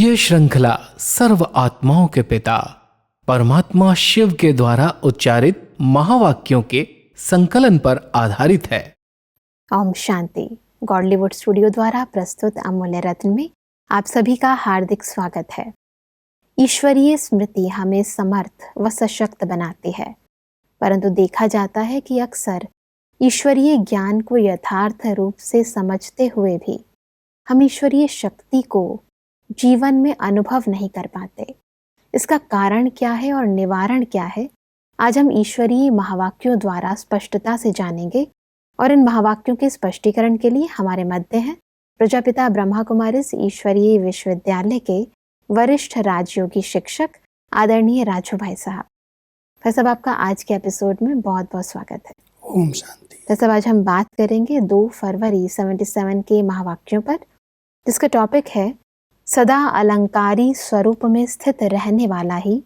ये श्रृंखला सर्व आत्माओं के पिता परमात्मा शिव के द्वारा उच्चारित महावाक्यों के संकलन पर आधारित है। ओम शांति। गॉडलीवुड स्टूडियो द्वारा प्रस्तुत अमूल्य रत्न में आप सभी का हार्दिक स्वागत है। ईश्वरीय स्मृति हमें समर्थ व सशक्त बनाती है, परंतु देखा जाता है कि अक्सर ईश्वरीय ज्ञान को यथार्थ रूप से समझते हुए भी हम ईश्वरीय शक्ति को जीवन में अनुभव नहीं कर पाते। इसका कारण क्या है और निवारण क्या है, आज हम ईश्वरीय महावाक्यों द्वारा स्पष्टता से जानेंगे। और इन महावाक्यों के स्पष्टीकरण के लिए हमारे मध्य हैं प्रजापिता ब्रह्मा कुमारीज ईश्वरीय विश्वविद्यालय के वरिष्ठ राजयोगी शिक्षक आदरणीय राजू भाई साहब। भाई साहब, आपका आज के एपिसोड में बहुत बहुत स्वागत है। ओम शांति। भाई साहब, आज हम बात करेंगे 2 फरवरी 77 के महावाक्यों पर, जिसका टॉपिक है सदा अलंकारी स्वरूप में स्थित रहने वाला ही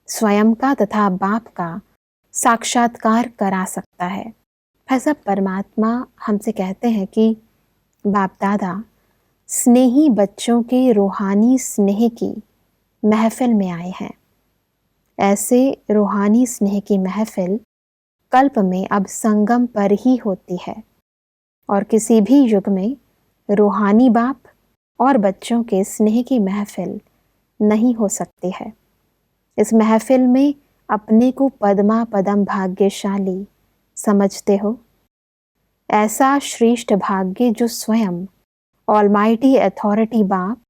स्वयं का तथा बाप का साक्षात्कार करा सकता है। भाई साहब, परमात्मा हमसे कहते हैं कि बाप दादा स्नेही बच्चों के रूहानी स्नेह की महफिल में आए हैं। ऐसे रूहानी स्नेह की महफिल कल्प में अब संगम पर ही होती है और किसी भी युग में रूहानी बाप और बच्चों के स्नेह की महफिल नहीं हो सकती है। इस महफिल में अपने को पद्मा पदम भाग्यशाली समझते हो। ऐसा श्रेष्ठ भाग्य जो स्वयं ऑलमाइटी अथॉरिटी बाप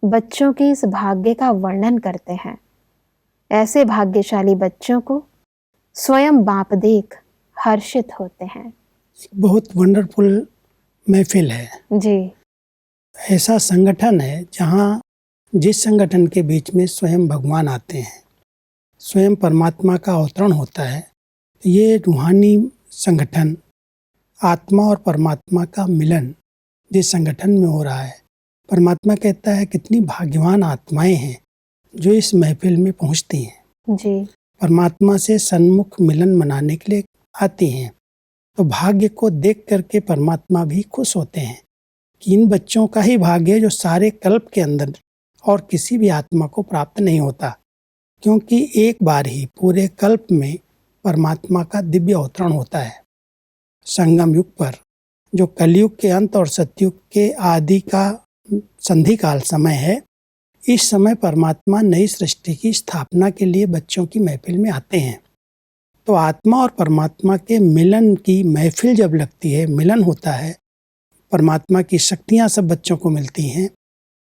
बच्चों के इस भाग्य का वर्णन करते हैं। ऐसे भाग्यशाली बच्चों को स्वयं बाप देख हर्षित होते हैं। बहुत वंडरफुल महफिल है जी। ऐसा संगठन है जहाँ जिस संगठन के बीच में स्वयं भगवान आते हैं, स्वयं परमात्मा का अवतरण होता है। ये रूहानी संगठन, आत्मा और परमात्मा का मिलन जिस संगठन में हो रहा है, परमात्मा कहता है कितनी भाग्यवान आत्माएं हैं जो इस महफिल में पहुंचती हैं जी। परमात्मा से सन्मुख मिलन मनाने के लिए आती हैं। तो भाग्य को देख करके परमात्मा भी खुश होते हैं कि इन बच्चों का ही भाग्य है जो सारे कल्प के अंदर और किसी भी आत्मा को प्राप्त नहीं होता, क्योंकि एक बार ही पूरे कल्प में परमात्मा का दिव्य अवतरण होता है। संगम युग पर जो कलयुग के अंत और सतयुग के आदि का संधि काल समय है, इस समय परमात्मा नई सृष्टि की स्थापना के लिए बच्चों की महफिल में आते हैं। तो आत्मा और परमात्मा के मिलन की महफिल जब लगती है, मिलन होता है, परमात्मा की शक्तियाँ सब बच्चों को मिलती हैं,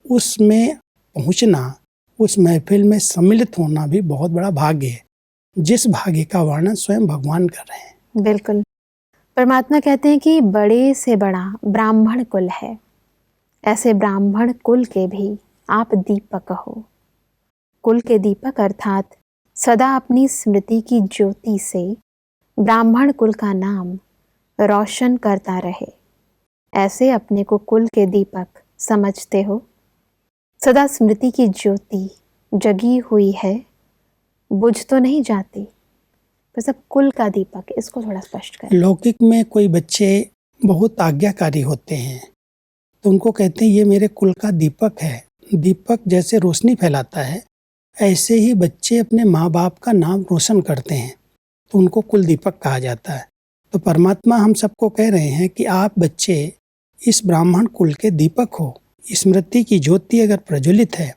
उसमें पहुँचना, उस महफिल में सम्मिलित होना भी बहुत बड़ा भाग्य है, जिस भाग्य का वर्णन स्वयं भगवान कर रहे हैं। बिल्कुल। परमात्मा कहते हैं कि बड़े से बड़ा ब्राह्मण कुल है, ऐसे ब्राह्मण कुल के भी आप दीपक हो। कुल के दीपक अर्थात सदा अपनी स्मृति की ज्योति से ब्राह्मण कुल का नाम रोशन करता रहे, ऐसे अपने को कुल के दीपक समझते हो। सदा स्मृति की ज्योति जगी हुई है, बुझ तो नहीं जाती। तो सब कुल का दीपक, इसको थोड़ा स्पष्ट करें। लौकिक में कोई बच्चे बहुत आज्ञाकारी होते हैं तो उनको कहते हैं ये मेरे कुल का दीपक है। दीपक जैसे रोशनी फैलाता है, ऐसे ही बच्चे अपने माँ बाप का नाम रोशन करते हैं, तो उनको कुल दीपक कहा जाता है। तो परमात्मा हम सबको कह रहे हैं कि आप बच्चे इस ब्राह्मण कुल के दीपक हो। स्मृति की ज्योति अगर प्रज्वलित है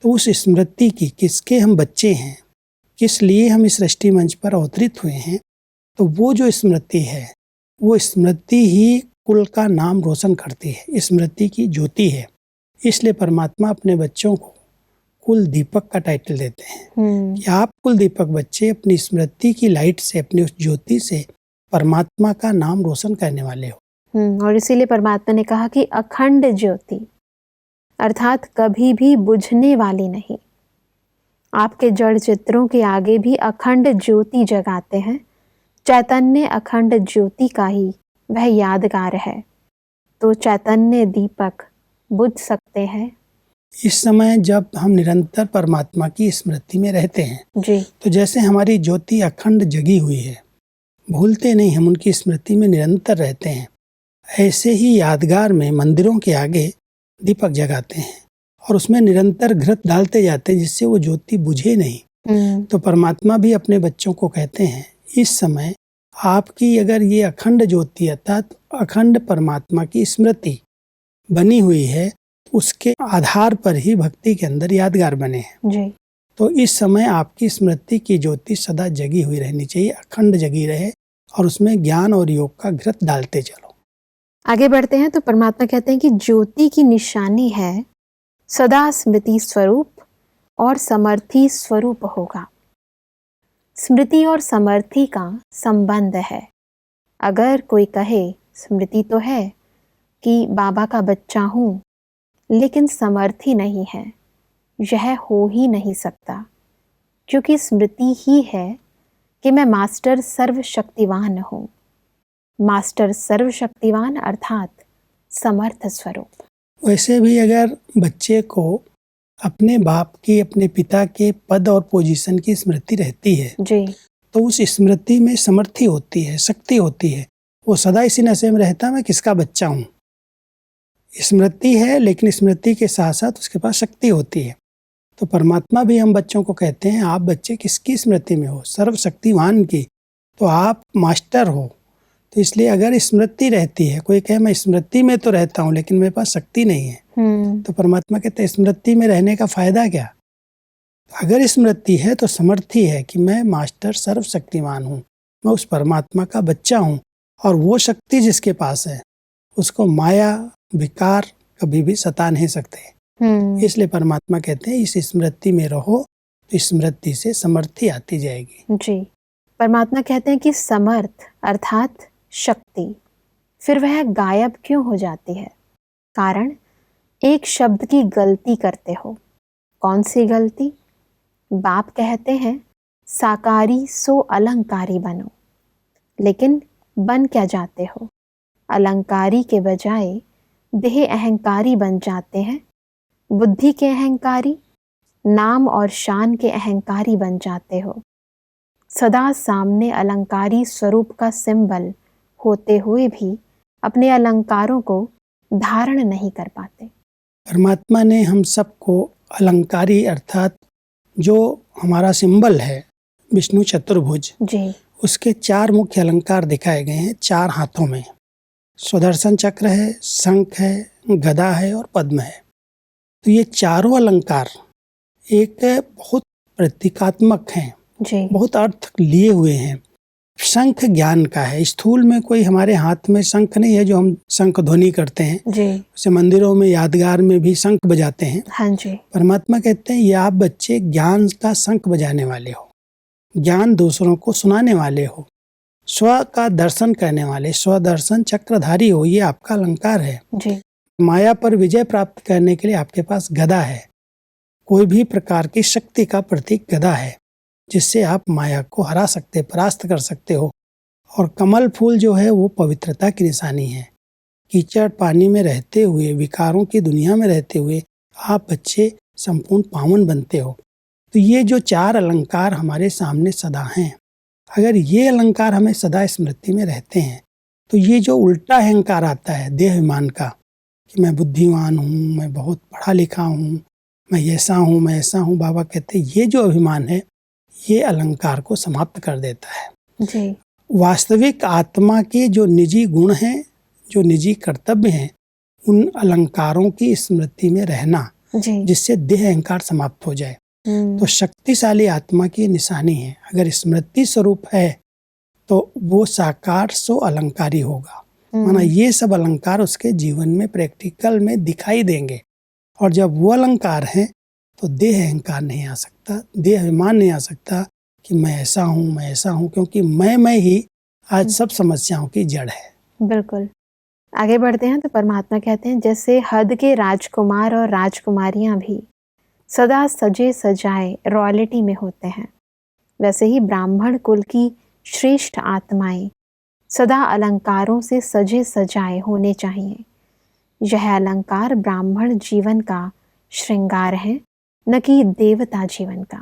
तो उस स्मृति की, किसके हम बच्चे हैं, किस लिए हम इस सृष्टि मंच पर अवतरित हुए हैं, तो वो जो स्मृति है, वो स्मृति ही कुल का नाम रोशन करती है, स्मृति की ज्योति है। इसलिए परमात्मा अपने बच्चों को कुल दीपक का टाइटल देते हैं कि आप कुल दीपक बच्चे अपनी स्मृति की लाइट से, अपनी उस ज्योति से परमात्मा का नाम रोशन करने वाले हो। और इसीलिए परमात्मा ने कहा कि अखंड ज्योति अर्थात कभी भी बुझने वाली नहीं। आपके जड़ चित्रों के आगे भी अखंड ज्योति जगाते हैं। चैतन्य अखंड ज्योति का ही वह यादगार है, तो चैतन्य दीपक बुझ सकते हैं। इस समय जब हम निरंतर परमात्मा की स्मृति में रहते हैं जी, तो जैसे हमारी ज्योति अखंड जगी हुई है, भूलते नहीं, हम उनकी स्मृति में निरंतर रहते हैं। ऐसे ही यादगार में मंदिरों के आगे दीपक जगाते हैं और उसमें निरंतर घृत डालते जाते हैं जिससे वो ज्योति बुझे नहीं। तो परमात्मा भी अपने बच्चों को कहते हैं, इस समय आपकी अगर ये अखंड ज्योति अर्थात अखंड परमात्मा की स्मृति बनी हुई है, उसके आधार पर ही भक्ति के अंदर यादगार बने हैं जी। तो इस समय आपकी स्मृति की ज्योति सदा जगी हुई रहनी चाहिए, अखंड जगी रहे, और उसमें ज्ञान और योग का घृत डालते चलो। आगे बढ़ते हैं तो परमात्मा कहते हैं कि ज्योति की निशानी है सदा स्मृति स्वरूप और समर्थी स्वरूप होगा। स्मृति और समर्थी का संबंध है। अगर कोई कहे स्मृति तो है कि बाबा का बच्चा हूँ, लेकिन समर्थी नहीं है, यह हो ही नहीं सकता, क्योंकि स्मृति ही है कि मैं मास्टर सर्वशक्तिवान हूँ। मास्टर सर्वशक्तिवान अर्थात समर्थ स्वरूप। वैसे भी अगर बच्चे को अपने बाप की, अपने पिता के पद और पोजीशन की स्मृति रहती है जी। तो उस स्मृति में समर्थी होती है, शक्ति होती है। वो सदा इसी नशे में रहता, मैं किसका बच्चा हूँ। स्मृति है, लेकिन स्मृति के साथ साथ उसके पास शक्ति होती है। तो परमात्मा भी हम बच्चों को कहते हैं, आप बच्चे किसकी स्मृति में हो? सर्वशक्तिवान की। तो आप मास्टर हो। तो इसलिए अगर स्मृति रहती है, कोई कहे मैं स्मृति में तो रहता हूँ लेकिन मेरे पास शक्ति नहीं है, तो परमात्मा कहते हैं स्मृति में रहने का फायदा क्या? अगर स्मृति है तो समर्थी है कि मैं मास्टर सर्वशक्तिवान हूँ, मैं उस परमात्मा का बच्चा हूँ, और वो शक्ति जिसके पास है उसको माया विकार कभी भी सता नहीं सकते। इसलिए परमात्मा कहते हैं इस स्मृति में रहो, तो स्मृति से समर्थी आती जाएगी। जी। परमात्मा कहते हैं कि समर्थ अर्थात शक्ति, फिर वह गायब क्यों हो जाती है? कारण एक शब्द की गलती करते हो। कौन सी गलती? बाप कहते हैं साकारी सो अलंकारी बनो, लेकिन बन क्या जाते हो? अलंकारी के बजाय देह अहंकारी बन जाते हैं। बुद्धि के अहंकारी, नाम और शान के अहंकारी बन जाते हो। सदा सामने अलंकारी स्वरूप का सिंबल होते हुए भी अपने अलंकारों को धारण नहीं कर पाते। परमात्मा ने हम सबको अलंकारी अर्थात जो हमारा सिंबल है विष्णु चतुर्भुज जी। उसके 4 मुख्य अलंकार दिखाए गए हैं 4 हाथों में। सुदर्शन चक्र है, शंख है, गदा है और पद्म है। तो ये चारों अलंकार एक बहुत प्रतीकात्मक हैं, जी। बहुत अर्थ लिए हुए हैं। शंख ज्ञान का है। स्थूल में कोई हमारे हाथ में शंख नहीं है जो हम शंख ध्वनि करते हैं, जी। जैसे मंदिरों में यादगार में भी शंख बजाते हैं। हाँ जी। परमात्मा कहते हैं ये आप बच्चे ज्ञान का शंख बजाने वाले हो, ज्ञान दूसरों को सुनाने वाले हो, स्व का दर्शन करने वाले, स्वदर्शन चक्रधारी हो, ये आपका अलंकार है। जी। माया पर विजय प्राप्त करने के लिए आपके पास गदा है। कोई भी प्रकार की शक्ति का प्रतीक गदा है जिससे आप माया को हरा सकते, परास्त कर सकते हो। और कमल फूल जो है वो पवित्रता की निशानी है। कीचड़ पानी में रहते हुए, विकारों की दुनिया में रहते हुए आप बच्चे संपूर्ण पावन बनते हो। तो ये जो 4 अलंकार हमारे सामने सदा हैं, अगर ये अलंकार हमें सदा स्मृति में रहते हैं तो ये जो उल्टा अहंकार आता है देहाभिमान का कि मैं बुद्धिमान हूँ, मैं बहुत पढ़ा लिखा हूँ, मैं ऐसा हूँ, मैं ऐसा हूँ, बाबा कहते हैं ये जो अभिमान है ये अलंकार को समाप्त कर देता है। जी। वास्तविक आत्मा के जो निजी गुण हैं, जो निजी कर्तव्य हैं, उन अलंकारों की स्मृति में रहना, जी। जिससे देह अहंकार समाप्त हो जाए। तो शक्तिशाली आत्मा की निशानी है। अगर स्मृति स्वरूप है तो वो साकार सो अलंकारी होगा। माना ये सब अलंकार उसके जीवन में प्रैक्टिकल में दिखाई देंगे। और जब वो अलंकार हैं तो देह अहंकार नहीं आ सकता, देह अभिमान नहीं आ सकता कि मैं ऐसा हूँ, मैं ऐसा हूँ, क्योंकि मैं ही आज सब समस्याओं की जड़ है। बिल्कुल। आगे बढ़ते हैं तो परमात्मा कहते हैं जैसे हद के राजकुमार और राजकुमारियां भी सदा सजे सजाए रॉयल्टी में होते हैं, वैसे ही ब्राह्मण कुल की श्रेष्ठ आत्माएं सदा अलंकारों से सजे सजाए होने चाहिए। यह अलंकार ब्राह्मण जीवन का श्रृंगार है, न कि देवता जीवन का।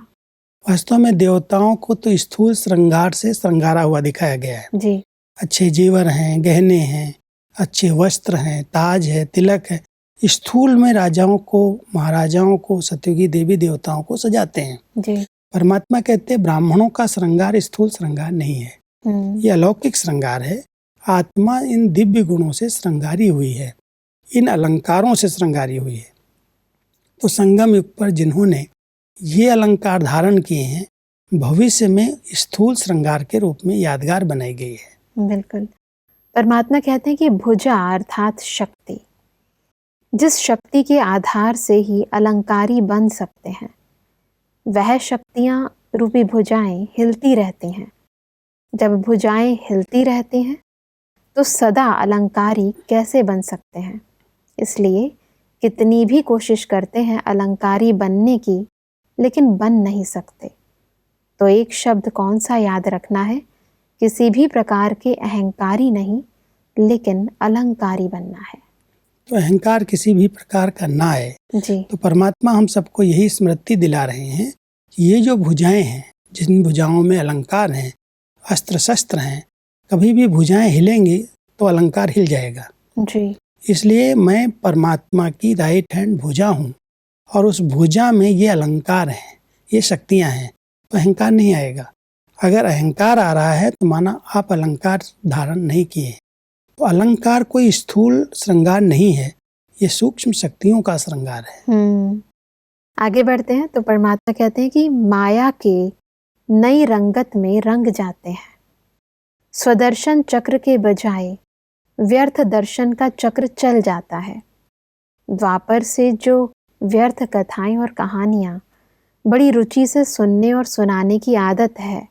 वास्तव में देवताओं को तो स्थूल श्रृंगार से श्रृंगारा हुआ दिखाया गया है। जी। अच्छे जेवर हैं, गहने हैं, अच्छे वस्त्र हैं, ताज है, तिलक है, स्थूल में राजाओं को, महाराजाओं को, सतयुगी देवी देवताओं को सजाते हैं। जी। परमात्मा कहते हैं ब्राह्मणों का श्रृंगार स्थूल श्रृंगार नहीं है, ये अलौकिक श्रृंगार है। आत्मा इन दिव्य गुणों से श्रृंगारी हुई है, इन अलंकारों से श्रृंगारी हुई है। तो संगम युग पर जिन्होंने ये अलंकार धारण किए हैं, भविष्य में स्थूल श्रृंगार के रूप में यादगार बनाई गई है। बिल्कुल। परमात्मा कहते हैं कि भुजा अर्थात शक्ति, जिस शक्ति के आधार से ही अलंकारी बन सकते हैं, वह शक्तियां रूपी भुजाएं हिलती रहती हैं। जब भुजाएं हिलती रहती हैं तो सदा अलंकारी कैसे बन सकते हैं? इसलिए कितनी भी कोशिश करते हैं अलंकारी बनने की, लेकिन बन नहीं सकते। तो एक शब्द कौन सा याद रखना है? किसी भी प्रकार के अहंकारी नहीं, लेकिन अलंकारी बनना है। तो अहंकार किसी भी प्रकार का ना है। जी। तो परमात्मा हम सबको यही स्मृति दिला रहे हैं कि ये जो भुजाएं हैं, जिन भुजाओं में अलंकार हैं, अस्त्र शस्त्र हैं, कभी भी भुजाएं हिलेंगी तो अलंकार हिल जाएगा। जी। इसलिए मैं परमात्मा की राइट हैंड भुजा हूँ और उस भुजा में ये अलंकार हैं, ये शक्तियाँ हैं, तो अहंकार नहीं आएगा। अगर अहंकार आ रहा है तो माना आप अलंकार धारण नहीं किए। तो अलंकार कोई स्थूल श्रृंगार नहीं है, ये सूक्ष्म शक्तियों का श्रृंगार है। आगे बढ़ते हैं तो परमात्मा कहते हैं कि माया के नई रंगत में रंग जाते हैं। स्वदर्शन चक्र के बजाय व्यर्थ दर्शन का चक्र चल जाता है। द्वापर से जो व्यर्थ कथाएं और कहानियां बड़ी रुचि से सुनने और सुनाने की आदत है,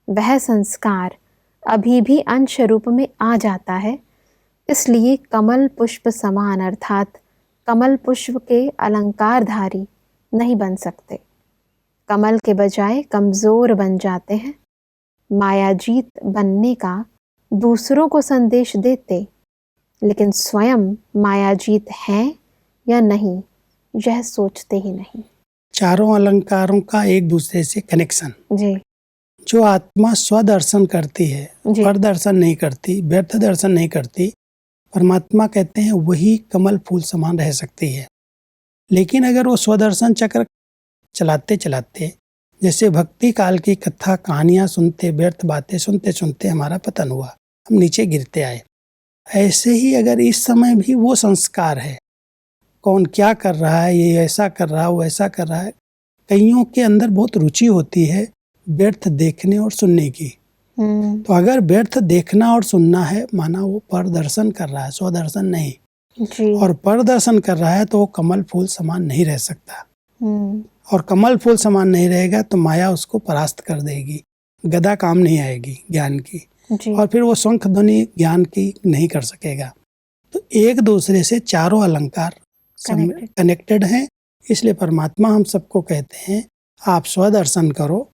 वह संस्कार अभी भी अंश रूप में आ जाता है। इसलिए कमल पुष्प समान अर्थात कमल पुष्प के अलंकारधारी नहीं बन सकते। कमल के बजाय कमजोर बन जाते हैं। मायाजीत बनने का दूसरों को संदेश देते, लेकिन स्वयं मायाजीत हैं या नहीं यह सोचते ही नहीं। चारों अलंकारों का एक दूसरे से कनेक्शन। जी। जो आत्मा स्वदर्शन करती है, परदर्शन नहीं करती, व्यर्थ दर्शन नहीं करती, परमात्मा कहते हैं वही कमल फूल समान रह सकती है। लेकिन अगर वो स्वदर्शन चक्र चलाते चलाते, जैसे भक्ति काल की कथा कहानियाँ सुनते, व्यर्थ बातें सुनते सुनते हमारा पतन हुआ, हम नीचे गिरते आए, ऐसे ही अगर इस समय भी वो संस्कार है, कौन क्या कर रहा है, ये ऐसा कर रहा है, वो ऐसा कर रहा है, कईयों के अंदर बहुत रुचि होती है व्यर्थ देखने और सुनने की। तो अगर व्यर्थ देखना और सुनना है, माना वो परदर्शन कर रहा है, स्वदर्शन नहीं। जी। और परदर्शन कर रहा है तो वो कमल फूल समान नहीं रह सकता। और कमल फूल समान नहीं रहेगा तो माया उसको परास्त कर देगी, गदा काम नहीं आएगी ज्ञान की। जी। और फिर वो शंख ध्वनि ज्ञान की नहीं कर सकेगा। तो एक दूसरे से चारों अलंकार कनेक्टेड हैं। इसलिए परमात्मा हम सबको कहते हैं आप स्वदर्शन करो,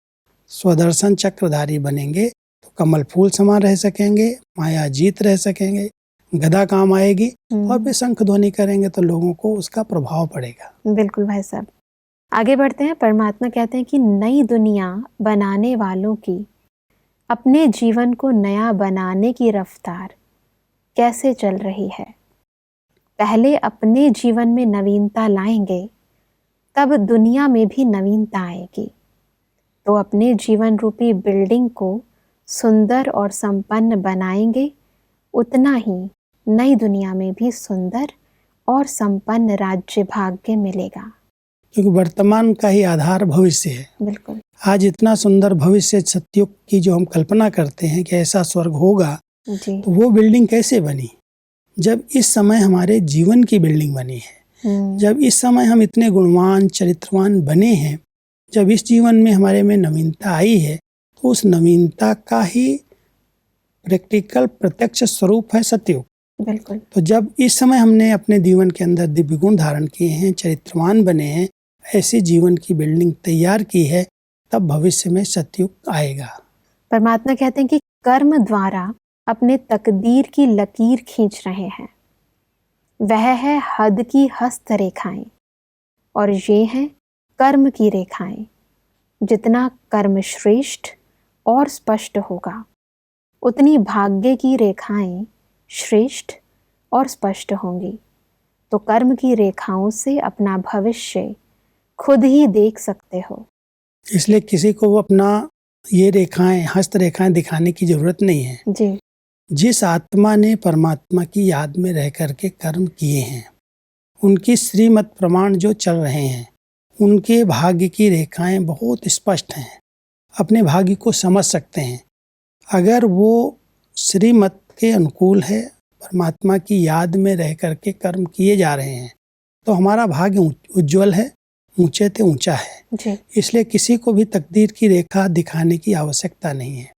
स्वदर्शन चक्रधारी बनेंगे तो कमल फूल समान रह सकेंगे, माया जीत रह सकेंगे, गदा काम आएगी, और फिर शंख ध्वनि करेंगे तो लोगों को उसका प्रभाव पड़ेगा। बिल्कुल भाई साहब। आगे बढ़ते हैं। परमात्मा कहते हैं कि नई दुनिया बनाने वालों की अपने जीवन को नया बनाने की रफ्तार कैसे चल रही है। पहले अपने जीवन में नवीनता लाएंगे, तब दुनिया में भी नवीनता आएगी। तो अपने जीवन रूपी बिल्डिंग को सुंदर और संपन्न बनाएंगे, उतना ही नई दुनिया में भी सुंदर और संपन्न राज्य भाग्य मिलेगा। क्योंकि वर्तमान का ही आधार भविष्य है। बिल्कुल। आज इतना सुंदर भविष्य सतयुग की जो हम कल्पना करते हैं कि ऐसा स्वर्ग होगा, जी। तो वो बिल्डिंग कैसे बनी? जब इस समय हमारे जीवन की बिल्डिंग बनी है, जब इस समय हम इतने गुणवान चरित्रवान बने हैं, जब इस जीवन में हमारे में नवीनता आई है, तो उस नवीनता का ही प्रैक्टिकल प्रत्यक्ष स्वरूप है सतयुग। बिल्कुल। तो जब इस समय हमने अपने जीवन के अंदर दिव्य गुण धारण किए हैं, चरित्रवान बने हैं, ऐसी जीवन की बिल्डिंग तैयार की है, तब भविष्य में सतयुग आएगा। परमात्मा कहते हैं कि कर्म द्वारा अपने तकदीर की लकीर खींच रहे हैं। वह है हद की हस्त रेखाएं और ये हैं कर्म की रेखाएं। जितना कर्म श्रेष्ठ और स्पष्ट होगा, उतनी भाग्य की रेखाएं श्रेष्ठ और स्पष्ट होंगी। तो कर्म की रेखाओं से अपना भविष्य खुद ही देख सकते हो। इसलिए किसी को वो अपना ये रेखाएं, हस्त रेखाएं दिखाने की जरूरत नहीं है। जी। जिस आत्मा ने परमात्मा की याद में रह करके कर्म किए हैं, उनकी श्रीमत प्रमाण जो चल रहे हैं, उनके भाग्य की रेखाएं बहुत स्पष्ट हैं, अपने भाग्य को समझ सकते हैं। अगर वो श्रीमत के अनुकूल है, परमात्मा की याद में रह करके कर्म किए जा रहे हैं, तो हमारा भाग्य उज्जवल है, ऊंचे से ऊंचा है। जी। इसलिए किसी को भी तकदीर की रेखा दिखाने की आवश्यकता नहीं है।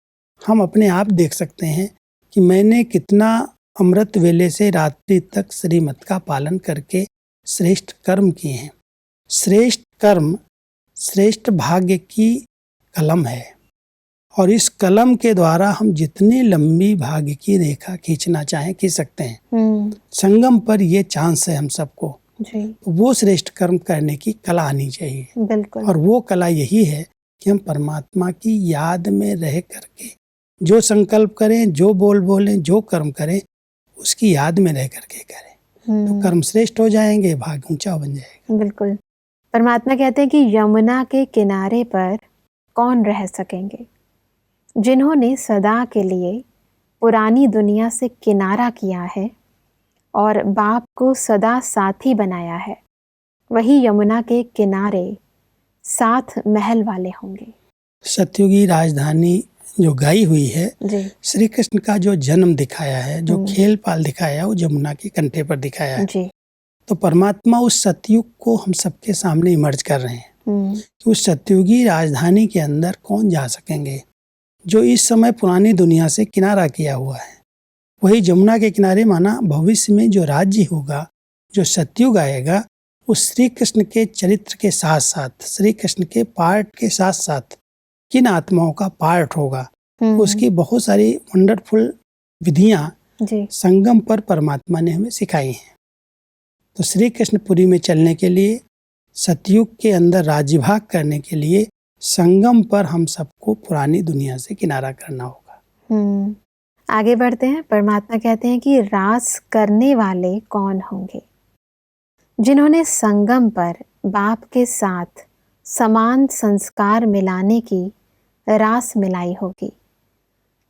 हम अपने आप देख सकते हैं कि मैंने कितना अमृत वेले से रात्रि तक श्रीमत का पालन करके श्रेष्ठ कर्म किए हैं। श्रेष्ठ कर्म श्रेष्ठ भाग्य की कलम है, और इस कलम के द्वारा हम जितनी लंबी भाग्य की रेखा खींचना चाहें खींच सकते हैं। संगम पर ये चांस है हम सबको। जी। वो श्रेष्ठ कर्म करने की कला आनी चाहिए। बिल्कुल। और वो कला यही है कि हम परमात्मा की याद में रह करके जो संकल्प करें, जो बोलें, जो कर्म करें, उसकी याद में रह करके करें, तो कर्म श्रेष्ठ हो जाएंगे, भाग्य ऊंचा बन जाएगा। बिल्कुल। परमात्मा कहते हैं कि यमुना के किनारे पर कौन रह सकेंगे? जिन्होंने सदा के लिए पुरानी दुनिया से किनारा किया है और बाप को सदा साथी बनाया है, वही यमुना के किनारे 7 महल वाले होंगे। सतयुगी राजधानी जो गाई हुई है, जी। श्री कृष्ण का जो जन्म दिखाया है, जो खेल पाल दिखाया है, वो यमुना के कंठे पर दिखाया है। जी। तो परमात्मा उस सतयुग को हम सबके सामने इमर्ज कर रहे हैं कि उस सतयुगी राजधानी के अंदर कौन जा सकेंगे, जो इस समय पुरानी दुनिया से किनारा किया हुआ है। वही यमुना के किनारे, माना भविष्य में जो राज्य होगा, जो सतयुग आएगा, उस श्री कृष्ण के चरित्र के साथ साथ, श्री कृष्ण के पार्ट के साथ साथ किन आत्माओं का पार्ट होगा, उसकी बहुत सारी वंडरफुल विधियां संगम पर परमात्मा ने हमें सिखाई हैं। तो श्री कृष्णपुरी में चलने के लिए, सतयुग के अंदर राज्यभाग करने के लिए, संगम पर हम सबको पुरानी दुनिया से किनारा करना होगा। आगे बढ़ते हैं। परमात्मा कहते हैं कि रास करने वाले कौन होंगे? जिन्होंने संगम पर बाप के साथ समान संस्कार मिलाने की रास मिलाई होगी।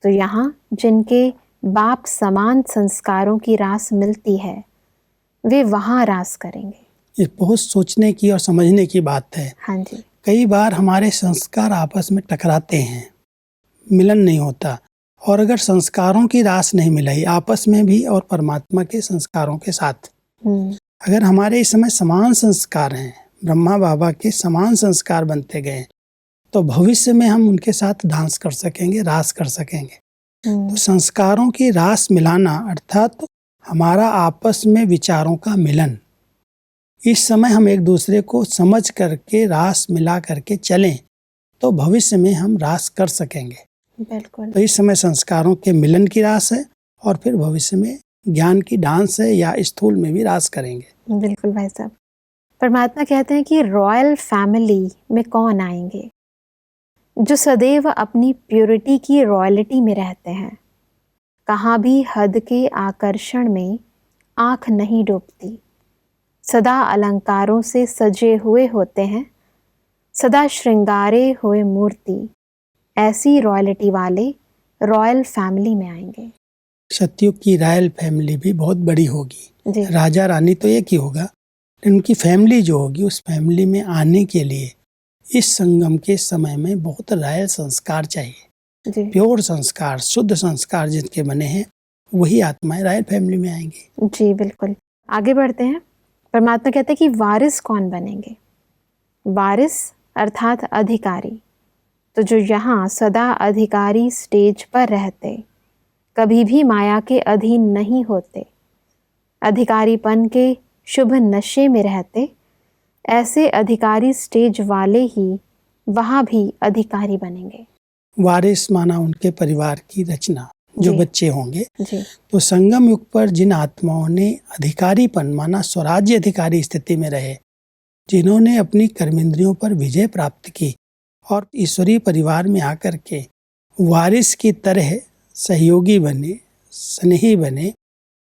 तो यहाँ जिनके बाप समान संस्कारों की रास मिलती है, वे वहाँ रास करेंगे। ये बहुत सोचने की और समझने की बात है। हाँ जी। कई बार हमारे संस्कार आपस में टकराते हैं, मिलन नहीं होता, और अगर संस्कारों की रास नहीं मिलाई आपस में भी और परमात्मा के संस्कारों के साथ, अगर हमारे इस समय समान संस्कार हैं, ब्रह्मा बाबा के समान संस्कार बनते गए, तो भविष्य में हम उनके साथ डांस कर सकेंगे, रास कर सकेंगे। तो संस्कारों की रास मिलाना अर्थात हमारा आपस में विचारों का मिलन। इस समय हम एक दूसरे को समझ करके रास मिला करके चलें, तो भविष्य में हम रास कर सकेंगे। बिल्कुल। तो इस समय संस्कारों के मिलन की रास है, और फिर भविष्य में ज्ञान की डांस है, या स्थूल में भी रास करेंगे। बिल्कुल भाई साहब। परमात्मा कहते हैं कि रॉयल फैमिली में कौन आएंगे? जो सदैव अपनी प्योरिटी की रॉयल्टी में रहते हैं, कहाँ भी हद के आकर्षण में आंख नहीं डूबती, सदा अलंकारों से सजे हुए होते हैं, सदा श्रृंगारे हुए मूर्ति, ऐसी रॉयल्टी वाले रॉयल फैमिली में आएंगे। सतयुग की रॉयल फैमिली भी बहुत बड़ी होगी। जी। राजा रानी तो एक ही होगा, लेकिन उनकी फैमिली जो होगी, उस फैमिली में आने के लिए इस संगम के समय में बहुत रॉयल संस्कार चाहिए। जी। प्योर संस्कार, शुद्ध संस्कार जिनके बने हैं, वही आत्माएं रॉयल फैमिली में आएंगी। जी बिल्कुल। आगे बढ़ते हैं। परमात्मा कहते हैं कि वारिस कौन बनेंगे? वारिस अर्थात अधिकारी। तो जो यहाँ सदा अधिकारी स्टेज पर रहते, कभी भी माया के अधीन नहीं होते, अधिकारीपन के शुभ नशे में रहते, ऐसे अधिकारी स्टेज वाले ही वहाँ भी अधिकारी बनेंगे। वारिस माना उनके परिवार की रचना, जो बच्चे होंगे। जी। तो संगम युग पर जिन आत्माओं ने अधिकारीपन माना स्वराज्य अधिकारी स्थिति में रहे, जिन्होंने अपनी कर्मेंद्रियों पर विजय प्राप्त की और ईश्वरीय परिवार में आकर के वारिस की तरह सहयोगी बने, स्नेही बने,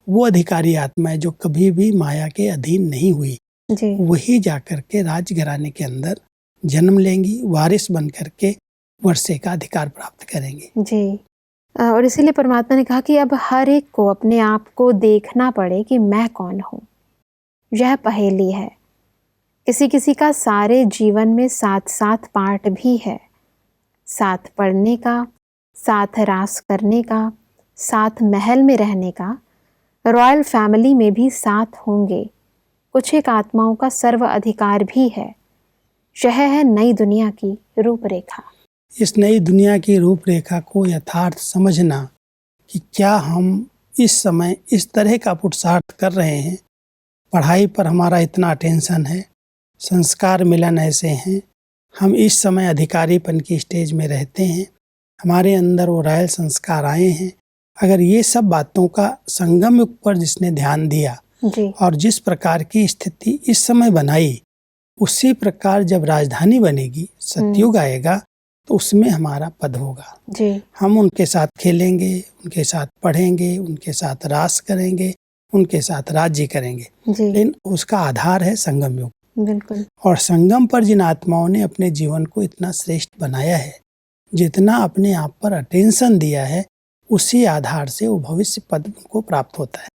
वो अधिकारी आत्माएं जो कभी भी माया के अधीन नहीं हुई, जी वही जाकर के राजघराने के अंदर जन्म लेंगी, वारिस बन करके वर्षे का अधिकार प्राप्त करेंगे। जी। और इसीलिए परमात्मा ने कहा कि अब हर एक को अपने आप को देखना पड़े कि मैं कौन हूँ। यह पहेली है। किसी किसी का सारे जीवन में 7-7 पार्ट भी है, साथ पढ़ने का, साथ रास करने का, साथ महल में रहने का, रॉयल फैमिली में भी साथ होंगे। कुछ एक आत्माओं का सर्व अधिकार भी है। यह है नई दुनिया की रूपरेखा। इस नई दुनिया की रूपरेखा को यथार्थ समझना कि क्या हम इस समय इस तरह का पुरुषार्थ कर रहे हैं, पढ़ाई पर हमारा इतना अटेंशन है, संस्कार मिलन ऐसे हैं, हम इस समय अधिकारीपन की स्टेज में रहते हैं, हमारे अंदर वो रॉयल संस्कार आए हैं। अगर ये सब बातों का संगम युग पर जिसने ध्यान दिया जी और जिस प्रकार की स्थिति इस समय बनाई, उसी प्रकार जब राजधानी बनेगी, सतयुग आएगा, तो उसमें हमारा पद होगा। जी हम उनके साथ खेलेंगे, उनके साथ पढ़ेंगे, उनके साथ रास करेंगे, उनके साथ राज्य करेंगे, जी लेकिन उसका आधार है संगम युग। बिल्कुल। और संगम पर जिन आत्माओं ने अपने जीवन को इतना श्रेष्ठ बनाया है, जितना अपने आप पर अटेंशन दिया है, उसी आधार से वो भविष्य पद उनको प्राप्त होता है।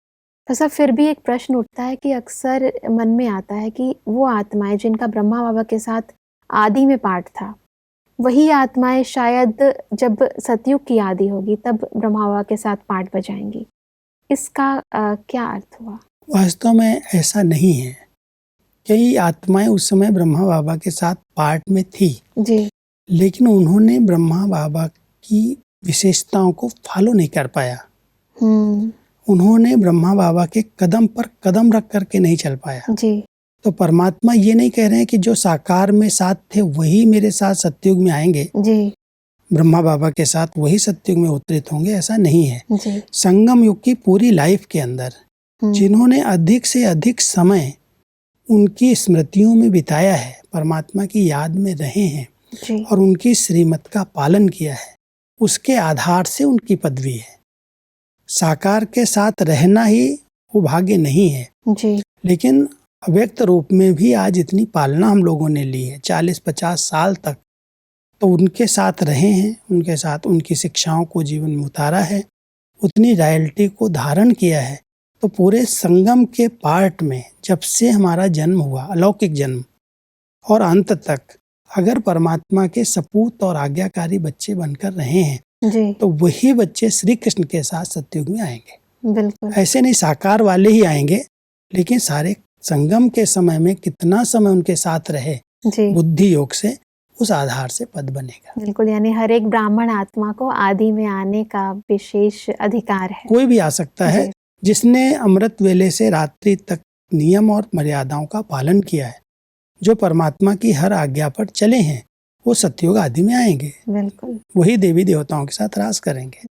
तो सब फिर भी एक प्रश्न उठता है कि अक्सर मन में आता है कि वो आत्माएं जिनका ब्रह्मा बाबा के साथ आदि में पाठ था, वही आत्माएं शायद जब सतयुग की आदि होगी तब ब्रह्मा बाबा के साथ पाठ बजाएंगी। इसका क्या अर्थ हुआ? वास्तव में ऐसा नहीं है। कई आत्माएं उस समय ब्रह्मा बाबा के साथ पाठ में थी, जी लेकिन उन्होंने ब्रह्मा बाबा की विशेषताओं को फॉलो नहीं कर पाया। उन्होंने ब्रह्मा बाबा के कदम पर कदम रख करके नहीं चल पाया। जी तो परमात्मा ये नहीं कह रहे हैं कि जो साकार में साथ थे वही मेरे साथ सतयुग में आएंगे, जी ब्रह्मा बाबा के साथ वही सतयुग में अवतरित होंगे, ऐसा नहीं है। जी संगम युग की पूरी लाइफ के अंदर जिन्होंने अधिक से अधिक समय उनकी स्मृतियों में बिताया है, परमात्मा की याद में रहे हैं जी और उनकी श्रीमत का पालन किया है, उसके आधार से उनकी पदवी है। साकार के साथ रहना ही वो भाग्य नहीं है, जी लेकिन अव्यक्त रूप में भी आज इतनी पालना हम लोगों ने ली है 40-50 साल तक, तो उनके साथ रहे हैं, उनके साथ उनकी शिक्षाओं को जीवन में उतारा है, उतनी रॉयल्टी को धारण किया है। तो पूरे संगम के पार्ट में जब से हमारा जन्म हुआ, अलौकिक जन्म, और अंत तक अगर परमात्मा के सपूत और आज्ञाकारी बच्चे बनकर रहे हैं, जी तो वही बच्चे श्री कृष्ण के साथ सतयुग में आएंगे। बिल्कुल। ऐसे नहीं साकार वाले ही आएंगे, लेकिन सारे संगम के समय में कितना समय उनके साथ रहे जी बुद्धि योग से, उस आधार से पद बनेगा। बिल्कुल, यानी हर एक ब्राह्मण आत्मा को आदि में आने का विशेष अधिकार है। कोई भी आ सकता है जी। जिसने अमृत वेले से रात्रि तक नियम और मर्यादाओं का पालन किया है, जो परमात्मा की हर आज्ञा पर चले हैं, वो सतयुग आदि में आएंगे, बिल्कुल वही देवी देवताओं के साथ रास करेंगे।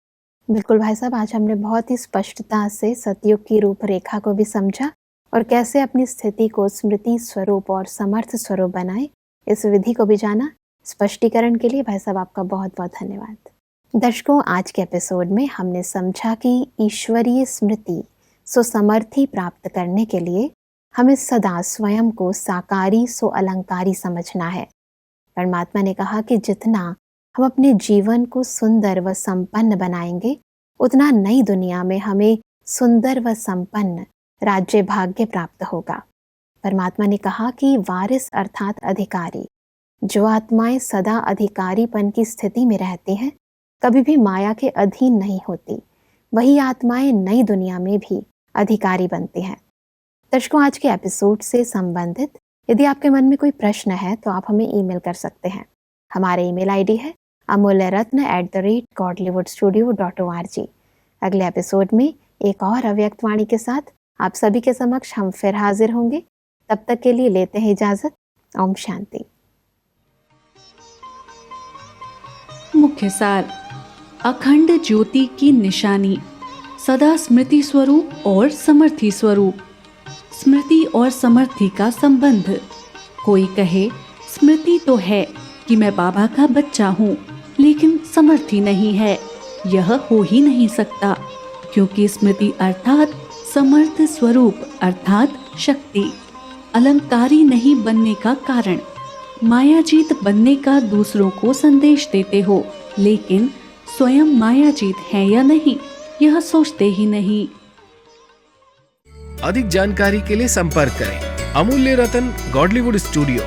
बिल्कुल भाई साहब, आज हमने बहुत ही स्पष्टता से सतयुग की रूपरेखा को भी समझा और कैसे अपनी स्थिति को स्मृति स्वरूप और समर्थ स्वरूप बनाए, इस विधि को भी जाना। स्पष्टीकरण के लिए भाई साहब आपका बहुत बहुत धन्यवाद। दर्शकों, आज के एपिसोड में हमने समझा कि ईश्वरीय स्मृति सुसमर्थी प्राप्त करने के लिए हमें सदा स्वयं को साकारी सो अलंकारी समझना है। परमात्मा ने कहा कि जितना हम अपने जीवन को सुंदर व संपन्न बनाएंगे, उतना नई दुनिया में हमें सुंदर व संपन्न राज्य भाग्य प्राप्त होगा। परमात्मा ने कहा कि वारिस अर्थात अधिकारी, जो आत्माएं सदा अधिकारीपन की स्थिति में रहती हैं, कभी भी माया के अधीन नहीं होती, वही आत्माएं नई दुनिया में भी अधिकारी बनती हैं। दर्शकों, आज के एपिसोड से संबंधित यदि आपके मन में कोई प्रश्न है तो आप हमें ईमेल कर सकते हैं। हमारे ईमेल आईडी है amulyaratna@godlywoodstudio.org। अगले एपिसोड में एक और अव्यक्त वाणी के साथ आप सभी के समक्ष हम फिर हाजिर होंगे। तब तक के लिए लेते हैं इजाजत। ओम शांति। मुख्य सार: अखंड ज्योति की निशानी, सदा स्मृति स्वरूप और समर्थी स्वरूप। स्मृति और समर्थी का संबंध। कोई कहे स्मृति तो है कि मैं बाबा का बच्चा हूँ, लेकिन समर्थी नहीं है। यह हो ही नहीं सकता, क्योंकि स्मृति अर्थात समर्थ स्वरूप अर्थात शक्ति। अलंकारी नहीं बनने का कारण, मायाजीत बनने का दूसरों को संदेश देते हो, लेकिन स्वयं मायाजीत है या नहीं यह सोचते ही नहीं। अधिक जानकारी के लिए संपर्क करें Amulya Ratan Godlywood studio,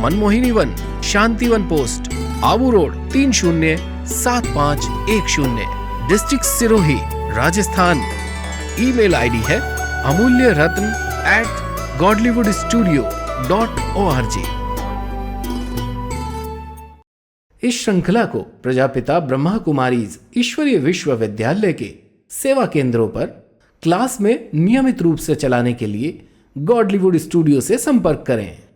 Manmohini Van, Shantivan post, Abu road 307510, district Sirohi, Rajasthan. Email ID है amulyaratn@godlywoodstudio.org। इस श्रृंखला को प्रजापिता ब्रह्मा कुमारीज ईश्वरीय विश्वविद्यालय के सेवा केंद्रों पर क्लास में नियमित रूप से चलाने के लिए गॉडलीवुड स्टूडियो से संपर्क करें।